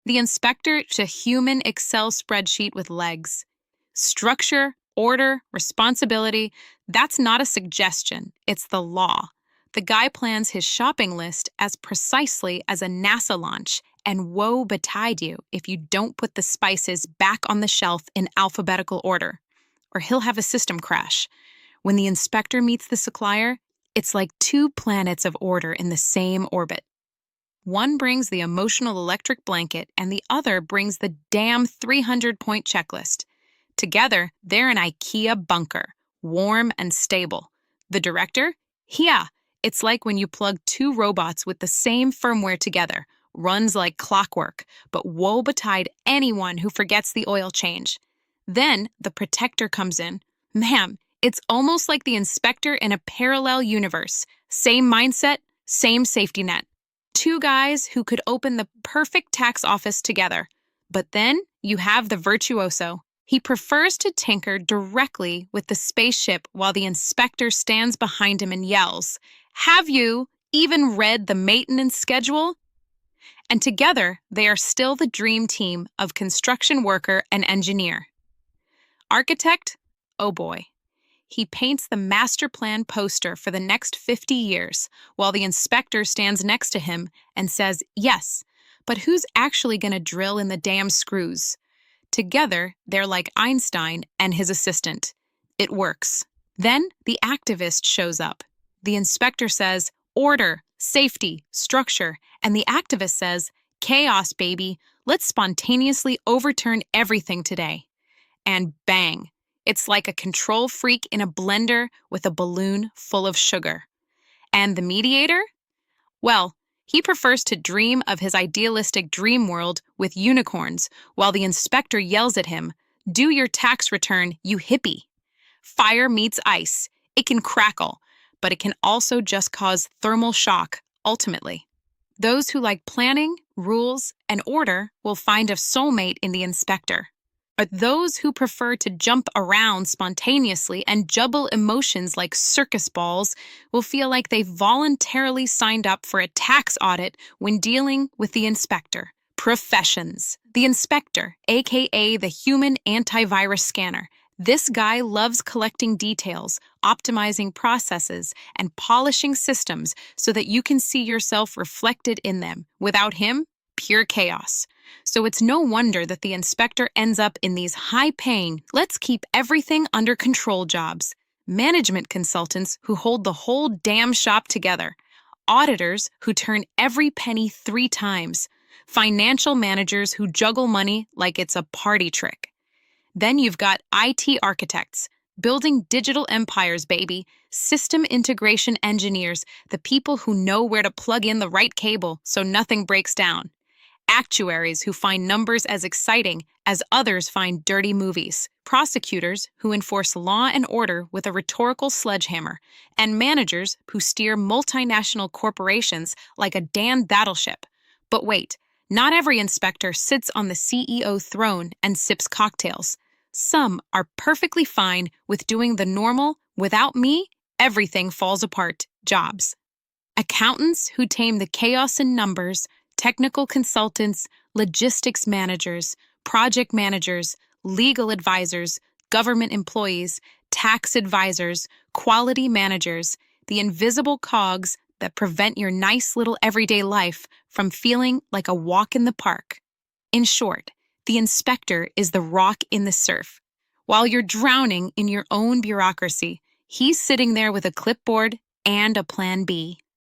The inspector is a human Excel spreadsheet with legs. Structure, order, responsibility, that's not a suggestion, it's the law. The guy plans his shopping list as precisely as a NASA launch, and woe betide you if you don't put the spices back on the shelf in alphabetical order, or he'll have a system crash. When the inspector meets the supplier, it's like two planets of order in the same orbit. One brings the emotional electric blanket, and the other brings the damn 300-point checklist. Together, they're an IKEA bunker, warm and stable. The director? Yeah, it's like when you plug two robots with the same firmware together. Runs like clockwork, but woe betide anyone who forgets the oil change. Then the protector comes in. Ma'am, it's almost like the inspector in a parallel universe. Same mindset, same safety net. Two guys who could open the perfect tax office together. But then you have the virtuoso. He prefers to tinker directly with the spaceship while the inspector stands behind him and yells, "Have you even read the maintenance schedule?" And together, they are still the dream team of construction worker and engineer. Architect? Oh boy. He paints the master plan poster for the next 50 years, while the inspector stands next to him and says, yes, but who's actually going to drill in the damn screws? Together, they're like Einstein and his assistant. It works. Then the activist shows up. The inspector says, order, safety, structure, and the activist says, chaos, baby. Let's spontaneously overturn everything today. And bang, it's like a control freak in a blender with a balloon full of sugar. And the mediator? Well, he prefers to dream of his idealistic dream world with unicorns, while the inspector yells at him, do your tax return, you hippie. Fire meets ice. It can crackle, but it can also just cause thermal shock, ultimately. Those who like planning, rules, and order will find a soulmate in the inspector. But those who prefer to jump around spontaneously and juggle emotions like circus balls will feel like they voluntarily signed up for a tax audit when dealing with the inspector. Professions. The inspector, aka the human antivirus scanner. This guy loves collecting details, optimizing processes, and polishing systems so that you can see yourself reflected in them. Without him, pure chaos. So it's no wonder that the inspector ends up in these high-paying, let's keep everything under control jobs. Management consultants who hold the whole damn shop together. Auditors who turn every penny 3 times. Financial managers who juggle money like it's a party trick. Then you've got IT architects, building digital empires, baby. System integration engineers, the people who know where to plug in the right cable so nothing breaks down. Actuaries who find numbers as exciting as others find dirty movies. Prosecutors who enforce law and order with a rhetorical sledgehammer. And managers who steer multinational corporations like a damn battleship. But wait, not every inspector sits on the CEO throne and sips cocktails. Some are perfectly fine with doing the normal, without me, everything falls apart, jobs. Accountants who tame the chaos in numbers, technical consultants, logistics managers, project managers, legal advisors, government employees, tax advisors, quality managers, the invisible cogs that prevent your nice little everyday life from feeling like a walk in the park. In short, the inspector is the rock in the surf. While you're drowning in your own bureaucracy, he's sitting there with a clipboard and a plan B.